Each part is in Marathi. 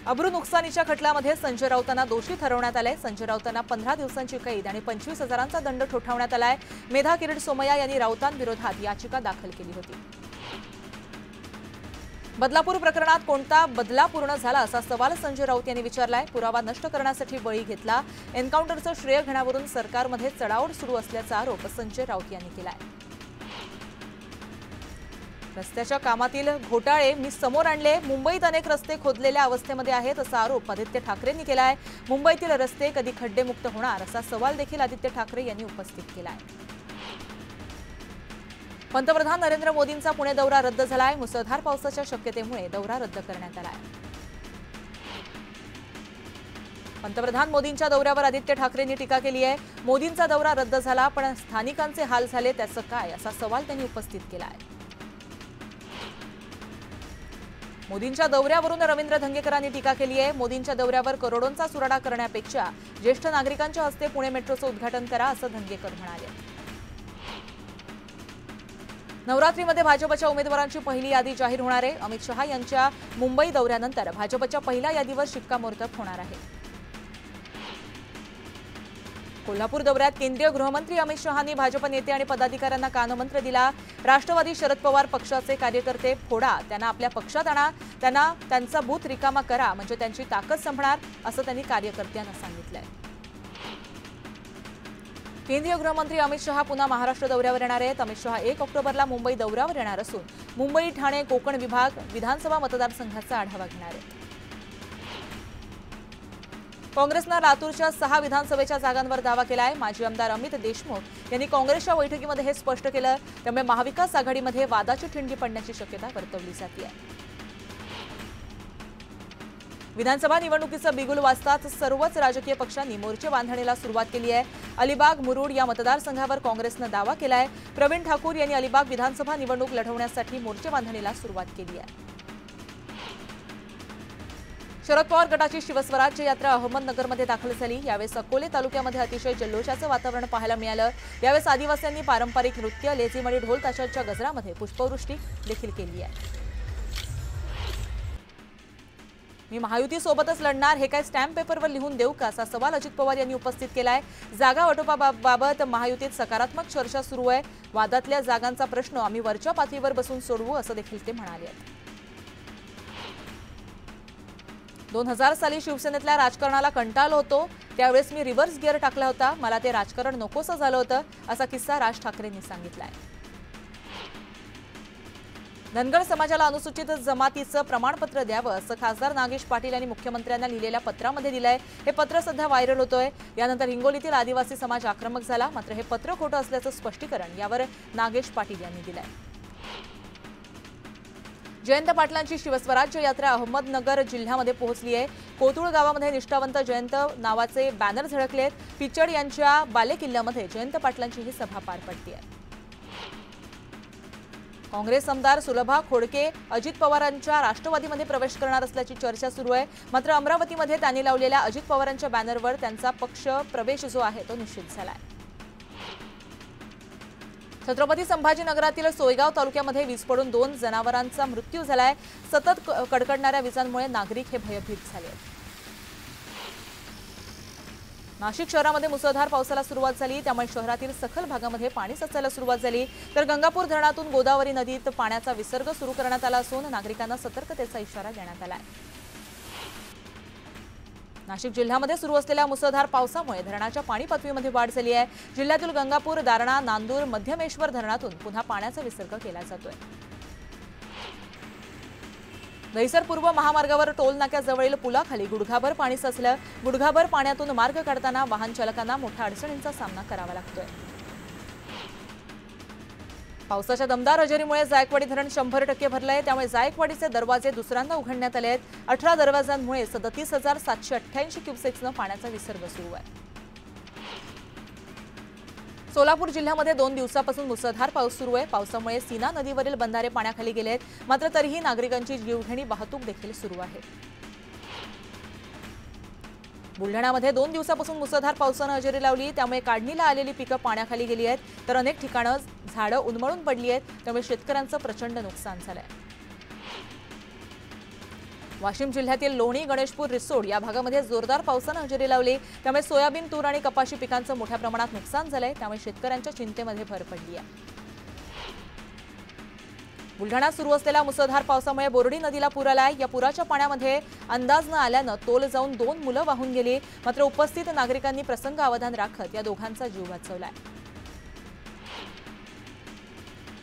अब्रू नुकसानीच्या खटल्यामध्ये संजय राऊतांना दोषी ठरवण्यात आले। संजय राऊतांना 15 दिवसांची कैद आणि 25,000चा दंड ठोठावण्यात आलाय। मेधा किरीट सोमय्या यांनी राऊतांविरोधात याचिका दाखल केली होती। बदलापूर प्रकरणात कोणता बदला पूर्ण झाला असा सवाल संजय राऊत यांनी विचारलाय। पुरावा नष्ट करण्यासाठी बळी घेतला, एन्काउंटरचं श्रेय घेण्यावरून सरकारमध्ये चढाओढ सुरू असल्याचा आरोप संजय राऊत यांनी केलाय। रस्त्याच्या कामातील घोटाळे मी समोर आणले, मुंबईत अनेक रस्ते खोदलेल्या अवस्थेमध्ये आहेत असा आरोप आदित्य ठाकरेंनी केलाय। मुंबईतील रस्ते कधी खड्डेमुक्त होणार असा सवाल देखील आदित्य ठाकरे यांनी उपस्थित केलाय। पंतप्रधान नरेंद्र मोदींचा पुणे दौरा रद्द झालाय। मुसळधार पावसाच्या शक्यतेमुळे दौरा रद्द करण्यात आलाय। पंतप्रधान मोदींच्या दौऱ्यावर आदित्य ठाकरेंनी टीका केली आहे। मोदींचा दौरा रद्द झाला पण स्थानिकांचे हाल झाले त्याचं काय असा सवाल त्यांनी उपस्थित केलाय। मोदींच्या दौऱ्यावरून रवींद्र धंगेकरांनी टीका केली आहे। मोदींच्या दौऱ्यावर करोडोंचा सुराडा करण्यापेक्षा ज्येष्ठ नागरिकांच्या हस्ते पुणे मेट्रोचं उद्घाटन करा असं धंगेकर म्हणाले। नवरात्रीमध्ये भाजपच्या उमेदवारांची पहिली यादी जाहीर होणार आहे। अमित शहा यांच्या मुंबई दौऱ्यानंतर भाजपच्या पहिल्या यादीवर शिक्कामोर्तब होणार आहे। कोल्हापूर दौऱ्यात केंद्रीय गृहमंत्री अमित शहांनी भाजप नेते आणि पदाधिकाऱ्यांना कानमंत्र दिला। राष्ट्रवादी शरद पवार पक्षाचे कार्यकर्ते फोडा, त्यांना आपल्या पक्षात आणा, त्यांना त्यांचा बूथ रिकामा करा म्हणजे त्यांची ताकद संपणार असं त्यांनी कार्यकर्त्यांना सांगितलंय। केंद्रीय गृहमंत्री अमित शहा पुन्हा महाराष्ट्र दौऱ्यावर येणार आहेत। अमित शहा 1 ऑक्टोबरला मुंबई दौऱ्यावर येणार असून मुंबई, ठाणे, कोकण विभाग, विधानसभा मतदारसंघाचा आढावा घेणार आहेत। काँग्रेसनं लातूरच्या 6 विधानसभेच्या जागांवर दावा केलाय। माजी आमदार अमित देशमुख यांनी काँग्रेसच्या बैठकीमध्ये हे स्पष्ट केलं। त्यामुळे महाविकास आघाडीमध्ये वादाची ठिणगी पडण्याची शक्यता वर्तवली जाते। विधानसभा निवडणुकीचं बिगुल वाजताच सर्वच राजकीय पक्षांनी मोर्चे बांधणीला सुरुवात केली आहे। अलिबाग, मुरुड या मतदारसंघावर काँग्रेसनं दावा केलाय। प्रवीण ठाकूर यांनी अलिबाग विधानसभा निवडणूक लढवण्यासाठी मोर्चे बांधणीला सुरुवात केली आहे। शरद पवार गटाची शिवस्वराज्य यात्रा अहमदनगरमध्ये दाखल झाली। यावेळी अकोले तालुक्यामध्ये अतिशय जल्लोषाचं वातावरण पाहायला मिळालं। यावेळी आदिवासींनी पारंपरिक नृत्य, लेझीम आणि ढोल ताशांच्या गजरामध्ये पुष्पवृष्टी देखील केली आहे। मी महायुतीसोबतच लढणार, हे काय स्टॅम्प पेपरवर लिहून देऊ का असा सवाल अजित पवार यांनी उपस्थित केलाय। जागा वाटपाबाबत महायुतीत सकारात्मक चर्चा सुरू आहे। वादातल्या जागांचा प्रश्न आम्ही वरच्या पातळीवर बसून सोडवू असं देखील ते म्हणाले। 2000 साली शिवसेनेतल्या राजकारणाला कंटाळलो होतो, त्यावेळेस मी रिव्हर्स गिअर टाकला होता, मला ते राजकारण नकोसं झालं होतं असा किस्सा राज ठाकरेंनी सांगितलाय। धनगर समाजाला अनुसूचित जमातीचं प्रमाणपत्र द्यावं असं खासदार नागेश पाटील यांनी मुख्यमंत्र्यांना लिहिलेल्या पत्रामध्ये दिलंय। हे पत्र सध्या व्हायरल होतोय। यानंतर हिंगोलीतील आदिवासी समाज आक्रमक झाला, मात्र हे पत्र खोटं असल्याचं स्पष्टीकरण यावर नागेश पाटील यांनी दिलंय। जयंत पाटलांची शिवस्वराज्य यात्रा अहमदनगर जिल्ह्यामध्ये पोहोचली आहे। कोतुळ गावामध्ये निष्ठावंत जयंत नावाचे बॅनर झळकलेत। पिचड यांच्या बालेकिल्ल्यामध्ये जयंत पाटलांची ही सभा पार पडली आहे। काँग्रेस आमदार सुलभा खोडके अजित पवारांच्या राष्ट्रवादीमध्ये प्रवेश करणार असल्याची चर्चा सुरू आहे। मात्र अमरावतीमध्ये त्यांनी लावलेल्या अजित पवारांच्या बॅनरवर त्यांचा पक्ष प्रवेश जो आहे तो निश्चित झालाय। छत्रपती संभाजीनगरातील सोयगाव तालुक्यामध्ये वीज पडून 2 जनावरांचा मृत्यू झालाय। सतत कडकडणाऱ्या विजांमुळे नागरिक हे भयभीत झाले आहेत। नाशिक शहरामध्ये मुसळधार पावसाला सुरुवात झाली, त्यामुळे शहरातील सखल भागामध्ये पाणी साचायला सुरुवात झाली। तर गंगापूर धरणातून गोदावरी नदीत पाण्याचा विसर्ग सुरू करण्यात आला असून नागरिकांना सतर्कतेचा इशारा देण्यात आलाय। नाशिक जिल्ह्यामध्ये सुरू असलेल्या मुसळधार पावसामुळे धरणाच्या पाणी पातळीमध्ये वाढ झाली आहे। जिल्ह्यातील गंगापूर, दारणा, नांदूर, मध्यमेश्वर धरणातून पुन्हा पाण्याचा विसर्ग केला जातोय। दहिसर पूर्व महामार्गावर टोल नाक्याजवळील पुलाखाली गुडघाभर पाणी साचलं। गुडघाभर पाण्यातून मार्ग काढताना वाहन चालकांना मोठ्या अडचणींचा सामना करावा लागतोय। पावसाच्या दमदार हजेरीमुळे जायकवाडी धरण 100% भरलंय, त्यामुळे जायकवाडीचे दरवाजे दुसऱ्यांदा उघडण्यात आले आहेत। 18 दरवाजांमुळे 37,788 क्युसेक्सनं पाण्याचा विसर्ग सुरू आहे। सोलापूर जिल्ह्यामध्ये 2 दिवसापासून मुसळधार पाऊस सुरू आहे। पावसामुळे सीना नदीवरील बंधारे पाण्याखाली गेलेत, मात्र तरीही नागरिकांची जीवघेणी वाहतूक देखील सुरू आहे। बुलढाण्यामध्ये 2 दिवसापासून मुसळधार पावसाने हजेरी लावली, त्यामुळे काढणीला आलेली पिकं पाण्याखाली गेली आहेत, तर अनेक ठिकाणं झाडं उन्मळून पडली आहेत, त्यामुळे शेतकऱ्यांचं प्रचंड नुकसान झालंय। वाशिम जिल्ह्यातील लोणी, गणेशपूर, रिसोड या भागामध्ये जोरदार पावसाने हजेरी लावली, त्यामुळे सोयाबीन, तूर आणि कपाशी पिकांचं मोठ्या प्रमाणात नुकसान झालंय, त्यामुळे शेतकऱ्यांच्या चिंतेमध्ये भर पडली आहे। बुलढाण्यात सुरू असलेल्या मुसळधार पावसामुळे बोर्डी नदीला पूर आलाय। या पुराच्या पाण्यामध्ये अंदाज न आल्यानं तोल जाऊन 2 मुलं वाहून गेली, मात्र उपस्थित नागरिकांनी प्रसंग अवधान राखत या दोघांचा जीव वाचवलाय।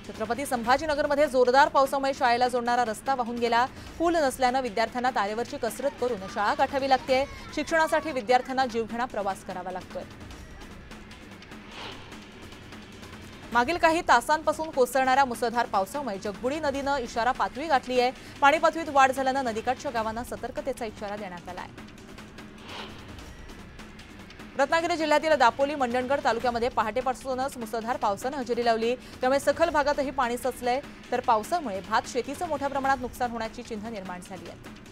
छत्रपती संभाजीनगरमध्ये जोरदार पावसामुळे शाळेला जोडणारा रस्ता वाहून गेला। पूल नसल्यानं विद्यार्थ्यांना तारेवरची कसरत करून शाळा गाठावी लागते। शिक्षणासाठी विद्यार्थ्यांना जीवघेणा प्रवास करावा लागतोय। मागील काही तासांपासून कोसळणाऱ्या मुसळधार पावसामुळे जगबुडी नदीनं इशारा पातळी गाठली आहे। पाणी पातळीत वाढ झाल्यानं नदीकाठच्या गावांना सतर्कतेचा इशारा देण्यात आला आहे। रत्नागिरी जिल्ह्यातील दापोली, मंडणगड तालुक्यामध्ये पहाटेपासूनच मुसळधार पावसानं हजेरी लावली, त्यामुळे सखल भागातही पाणी साचलंय। तर पावसामुळे भात शेतीचं मोठ्या प्रमाणात नुकसान होण्याची चिन्ह निर्माण झाली आहेत।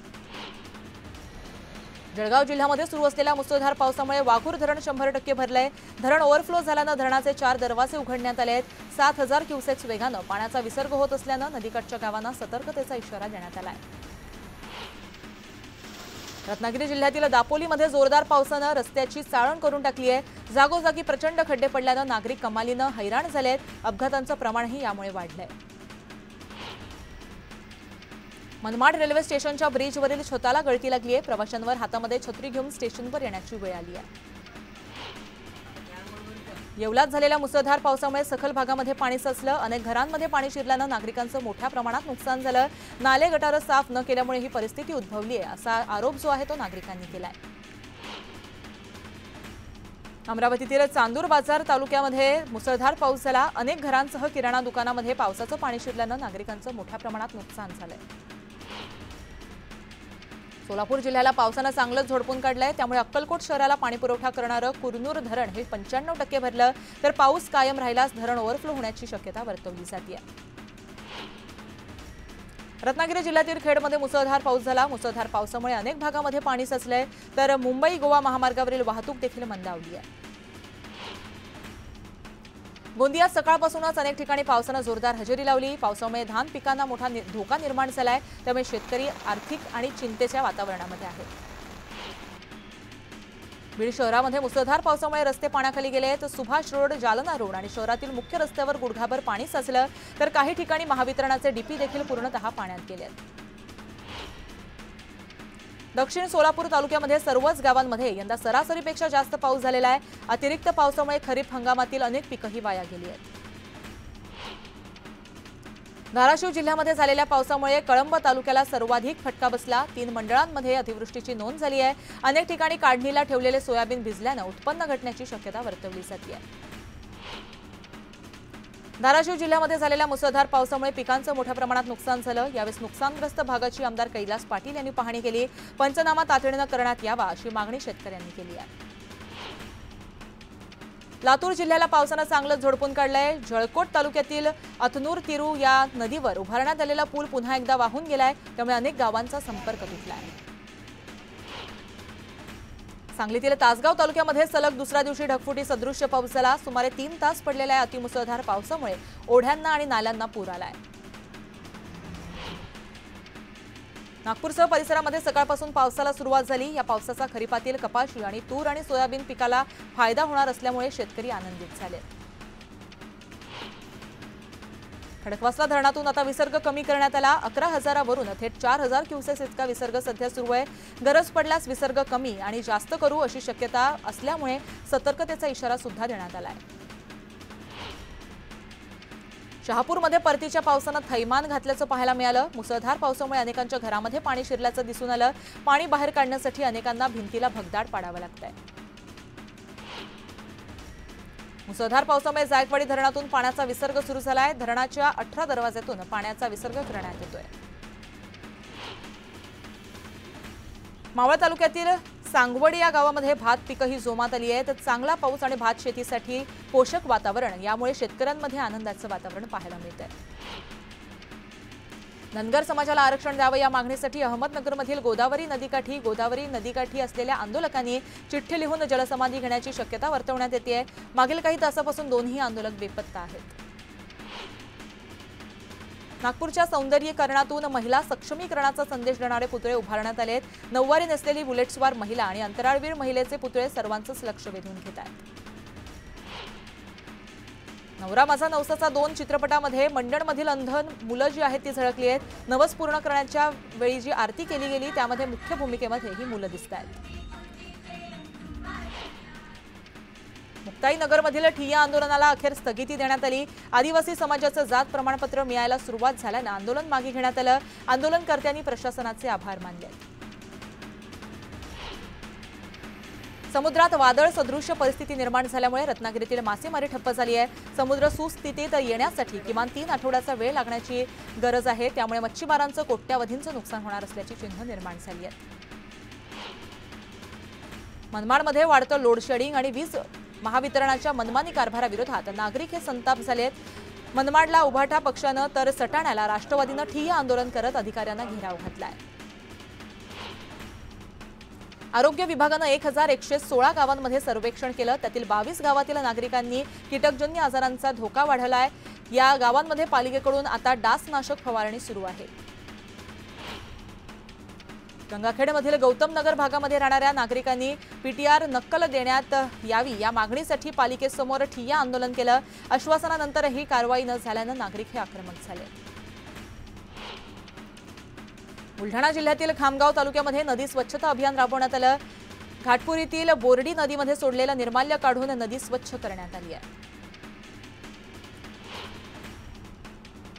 जळगाव जिल्ह्यामध्ये सुरू असलेल्या मुसळधार पावसामुळे वाघूर धरण 100% भरलंय। धरण ओव्हरफ्लो झाल्यानं धरणाचे 4 दरवाजे उघडण्यात आले आहेत। 7000 क्युसेक्स वेगानं पाण्याचा विसर्ग होत असल्यानं नदीकाठच्या गावांना सतर्कतेचा इशारा देण्यात आला आहे। रत्नागिरी जिल्ह्यातील दापोलीमध्ये जोरदार पावसानं रस्त्याची चाळण करून टाकली आहे। जागोजागी प्रचंड खड्डे पडल्यानं नागरिक कमालीनं हैराण झाले आहेत। अपघातांचं प्रमाणही यामुळे वाढलंय। मनमाड रेल्वे स्टेशनच्या ब्रिजवरील छताला गळती लागली आहे। प्रवाशांवर हातामध्ये छत्री घेऊन स्टेशनवर येण्याची वेळ आली आहे। येवल्यात झालेल्या मुसळधार पावसामुळे सखल भागामध्ये पाणी साचलं। अनेक घरांमध्ये पाणी शिरल्यानं नागरिकांचं मोठ्या प्रमाणात नुकसान झालं। नाले गटारं साफ न केल्यामुळे ही परिस्थिती उद्भवली आहे, असा आरोप जो आहे तो नागरिकांनी केलाय। अमरावतीतील चांदूर बाजार तालुक्यामध्ये मुसळधार पाऊस झाला। अनेक घरांसह किराणा दुकानामध्ये पावसाचं पाणी शिरल्यानं नागरिकांचं मोठ्या प्रमाणात नुकसान झालंय। सोलापूर जिल्ह्याला पावसानं चांगलंच झोडपून काढलंय, त्यामुळे अक्कलकोट शहराला पाणीपुरवठा करणारं कुरनूर धरण हे 95% भरलं। तर पाऊस कायम राहिल्यास धरण ओव्हरफ्लो होण्याची शक्यता वर्तवली जाते। रत्नागिरी जिल्ह्यातील खेडमध्ये मुसळधार पाऊस झाला। मुसळधार पावसामुळे अनेक भागामध्ये पाणी साचलंय, तर मुंबई गोवा महामार्गावरील वाहतूक देखील मंदावली आहे। गोंदियात सकाळपासूनच अनेक ठिकाणी पावसानं जोरदार हजेरी लावली। पावसामुळे धान पिकांना मोठा धोका निर्माण झालाय, त्यामुळे शेतकरी आर्थिक आणि चिंतेच्या वातावरणामध्ये आहेत। बीड शहरामध्ये मुसळधार पावसामुळे रस्ते पाण्याखाली गेले, तर सुभाष रोड, जालना रोड आणि शहरातील मुख्य रस्त्यावर गुडघाभर पाणी साचलं, तर काही ठिकाणी महावितरणाचे डीपी देखील पूर्णतः पाण्यात गेले आहेत। दक्षिण सोलापूर तालुक्यामध्ये सर्वच गावांमध्ये यंदा सरासरीपेक्षा जास्त पाऊस झालेला आहे। अतिरिक्त पावसामुळे खरीप हंगामातील अनेक पिकंही वाया गेली आहेत। धाराशिव जिल्ह्यामध्ये झालेल्या पावसामुळे कळंब तालुक्याला सर्वाधिक फटका बसला। 3 मंडळांमध्ये अतिवृष्टीची नोंद झाली आहे। अनेक ठिकाणी काढणीला ठेवलेले सोयाबीन भिजल्यानं उत्पन्न घटण्याची शक्यता वर्तवली जाते। धाराशिव जिल्ह्यामध्ये झालेल्या मुसळधार पावसामुळे पिकांचं मोठ्या प्रमाणात नुकसान झालं। यावेळी नुकसानग्रस्त भागाची आमदार कैलास पाटील यांनी पाहणी केली। पंचनामा तातडीनं करण्यात यावा अशी मागणी शेतकऱ्यांनी केली आहे। लातूर जिल्ह्याला पावसानं चांगलंच झोडपून काढलंय। जळकोट तालुक्यातील अथनूर तिरू या नदीवर उभारण्यात आलेला पूल पुन्हा एकदा वाहून गेलाय, त्यामुळे अनेक गावांचा संपर्क तुटलाय। सांगलीतील तासगाव तालुक्यामध्ये सलग दुसऱ्या दिवशी ढगफुटी सदृश्य पाऊस झाला। सुमारे 3 तास पडलेल्या अतिमुसळधार पावसामुळे ओढ्यांना आणि नाल्यांना पूर आलाय। नागपूरसह परिसरामध्ये सकाळपासून पावसाला सुरुवात झाली। या पावसाचा खरीपातील कपाशी आणि तूर आणि सोयाबीन पिकाला फायदा होणार असल्यामुळे शेतकरी आनंदित झाले। खडकवासला धरणातून आता विसर्ग कमी करण्यात आला। 11,000 वरून थेट 4,000 क्युसेक्स इतका विसर्ग सध्या सुरू आहे। गरज पडल्यास विसर्ग कमी आणि जास्त करू अशी शक्यता असल्यामुळे सतर्कतेचा इशारा सुद्धा देण्यात आला आहे। शहापूरमध्ये परतीच्या पावसानं थैमान घातल्याचं पाहायला मिळालं। मुसळधार पावसामुळे अनेकांच्या घरामध्ये पाणी शिरल्याचं दिसून आलं। पाणी बाहेर काढण्यासाठी अनेकांना भिंतीला भगदाड पाडावं लागतंय। मुसळधार पावसामुळे जायकवाडी धरणातून पाण्याचा विसर्ग सुरू झालाय। धरणाच्या 18 दरवाज्यातून पाण्याचा विसर्ग करण्यात येतोय। मावळ तालुक्यातील सांगवडी या गावामध्ये भात पिकंही जोमात आली आहेत। चांगला पाऊस आणि भात शेतीसाठी पोषक वातावरण यामुळे शेतकऱ्यांमध्ये आनंदाचं वातावरण पाहायला मिळतंय। धनगर समाजाला आरक्षण द्यावं या मागणीसाठी अहमदनगरमधील गोदावरी नदीकाठी असलेल्या आंदोलकांनी चिठ्ठी लिहून जलसमाधी घेण्याची शक्यता वर्तवण्यात येते। मागील काही तासापासून दोन्ही आंदोलक बेपत्ता आहेत। नागपूरच्या सौंदर्यीकरणातून महिला सक्षमीकरणाचा संदेश देणारे पुतळे उभारण्यात आले आहेत। नऊवारी नेसलेली बुलेटस्वार महिला आणि अंतराळवीर महिलेचे पुतळे सर्वांचंच लक्ष वेधून घेत आहेत। नवरा माझा नवसाचा 2 चित्रपटामध्ये मंडणमधील अंधन मुलं जी आहेत ती झळकली आहेत। नवस पूर्ण करण्याच्या वेळी जी आरती केली गेली त्यामध्ये मुख्य भूमिकेमध्ये ही मुलं दिसत आहेत। मुक्ताईनगरमधील ठिय्या आंदोलनाला अखेर स्थगिती देण्यात आली। आदिवासी समाजाचं जात प्रमाणपत्र मिळायला सुरुवात झाल्यानं आंदोलन मागे घेण्यात आलं। आंदोलनकर्त्यांनी प्रशासनाचे आभार मानले। समुद्रात वादळ सदृश्य परिस्थिती निर्माण झाल्यामुळे रत्नागिरीतील मासेमारी ठप्प झाली आहे। समुद्र सुस्थितीत येण्यासाठी किमान 3 आठवड्याचा वेळ लागण्याची गरज आहे। त्यामुळे मच्छीमारांचं कोट्यावधींचं नुकसान होणार असल्याची चिन्ह निर्माण झाली आहेत। मनमाडमध्ये वाढतं लोडशेडिंग आणि वीज महावितरणाच्या मनमानी कारभाराविरोधात नागरिक हे संताप झाले आहेत। मनमाडला उभाटा पक्षानं तर सटाण्याला राष्ट्रवादीनं ठिय्या आंदोलन करत अधिकाऱ्यांना घेराव घातलाय। आरोग्य विभागानं 1116 गावांमध्ये सर्वेक्षण केलं। त्यातील 22 गावातील नागरिकांनी कीटकजन्य आजारांचा धोका वाढवलाय। या गावांमध्ये पालिकेकडून आता डासनाशक फवारणी सुरू आहे। गंगाखेडमधील गौतम नगर भागामध्ये राहणाऱ्या नागरिकांनी पीटीआर नक्कल देण्यात यावी या मागणीसाठी पालिकेसमोर ठिय्या आंदोलन केलं। आश्वासनानंतरही कारवाई न झाल्यानं नागरिक हे आक्रमक झाले। बुलढाणा जिल्ह्यातील खामगाव तालुक्यामध्ये नदी स्वच्छता अभियान राबवण्यात आलं। घाटपुरीतील बोर्डी नदीमध्ये सोडलेलं निर्माल्य काढून नदी स्वच्छ करण्यात आली आहे।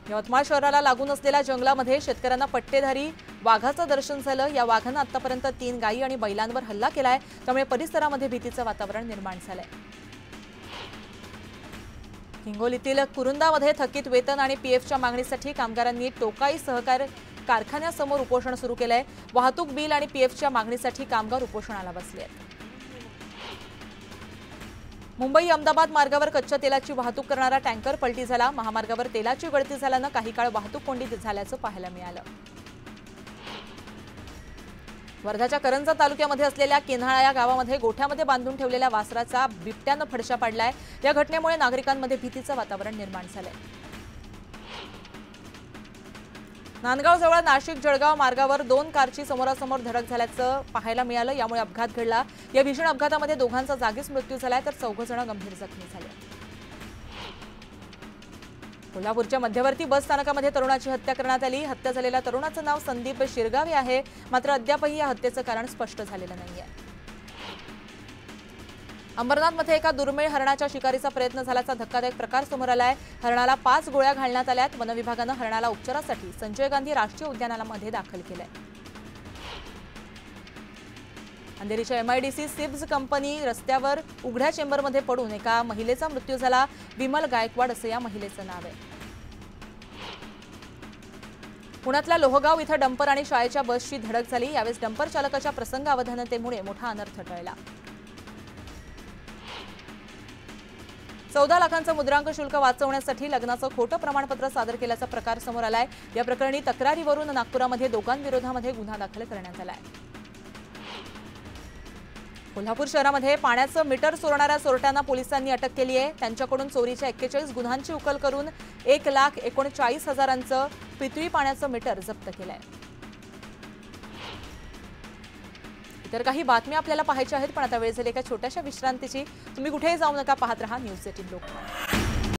यवतमाळ शहराला लागून असलेल्या जंगलामध्ये शेतकऱ्यांना पट्टेधारी वाघाचं दर्शन झालं। या वाघानं आतापर्यंत 3 गायी आणि बैलांवर हल्ला केलाय। त्यामुळे परिसरामध्ये भीतीचं वातावरण निर्माण झालंय। हिंगोलीतील कुरुंदामध्ये थकीत वेतन आणि पीएफच्या मागणीसाठी कामगारांनी टोकाई सहकार कारखान्यासमोर उपोषण सुरू केलंय। वाहतूक बिल आणि पीएफच्या मागणीसाठी कामगार उपोषणाला बसले आहेत। मुंबई अहमदाबाद मार्गावर कच्च्या तेलाची वाहतूक करणारा टँकर पलटी झाला। महामार्गावर तेलाची गळती झाल्यानं काही काळ वाहतूक कोंडीत झाल्याचं पाहायला मिळालं। वर्धाच्या करंजा तालुक्यामध्ये असलेल्या केन्हाळा या गावामध्ये गोठ्यामध्ये बांधून ठेवलेल्या वासराचा बिबट्यानं फडशा पाडलाय। या घटनेमुळे नागरिकांमध्ये भीतीचं वातावरण निर्माण झालंय। नांदगावजवळ नाशिक जळगाव मार्गावर 2 कारची समोरासमोर धडक झाल्याचं पाहायला मिळालं। यामुळे अपघात घडला। या भीषण अपघातामध्ये दोघांचा जागीच मृत्यू झालाय तर 4 जण गंभीर जखमी झाले। कोल्हापूरच्या मध्यवर्ती बस स्थानकामध्ये तरुणाची हत्या करण्यात आली। हत्या झालेल्या तरुणाचं नाव संदीप शिरगावे आहे। मात्र अद्यापही या हत्येचं कारण स्पष्ट झालेलं नाहीये। अंबरनाथमध्ये एका दुर्मिळ हरणाच्या शिकारीचा प्रयत्न झाल्याचा धक्कादायक प्रकार समोर आलाय। हरणाला 5 गोळ्या घालण्यात आल्यात। वनविभागानं हरणाला उपचारासाठी संजय गांधी राष्ट्रीय उद्यानामध्ये दाखल केलंय। अंधेरीच्या एमआयडीसी सिब्स कंपनी रस्त्यावर उघड्या चेंबरमध्ये पडून एका महिलेचा मृत्यू झाला। विमल गायकवाड असं या महिलेचं नाव आहे। पुण्यातल्या लोहगाव इथं डंपर आणि शाळेच्या बसची धडक झाली। यावेळी डंपर चालकाच्या प्रसंगावधानतेमुळे मोठा अनर्थ टळला। 14 लाखांचं मुद्रांक शुल्क वाचवण्यासाठी लग्नाचं खोटं प्रमाणपत्र सादर केल्याचा प्रकार समोर आलाय। या प्रकरणी तक्रारीवरून नागपुरामध्ये दोघांविरोधामध्ये गुन्हा दाखल करण्यात आलाय। कोल्हापूर शहरामध्ये पाण्याचं मीटर चोरणाऱ्या चोरट्यांना पोलिसांनी अटक केली आहे। त्यांच्याकडून चोरीच्या 41 गुन्ह्यांची उकल करून 1,39,000चं पितळी पाण्याचं मीटर जप्त केलंय। इतर काही बातम्या आपल्याला पाहायच्या आहेत पण आता वेळ झाली एका छोट्याशा विश्रांतीची। तुम्ही कुठेही जाऊ नका, पाहत रहा न्यूज 18 लोकमत।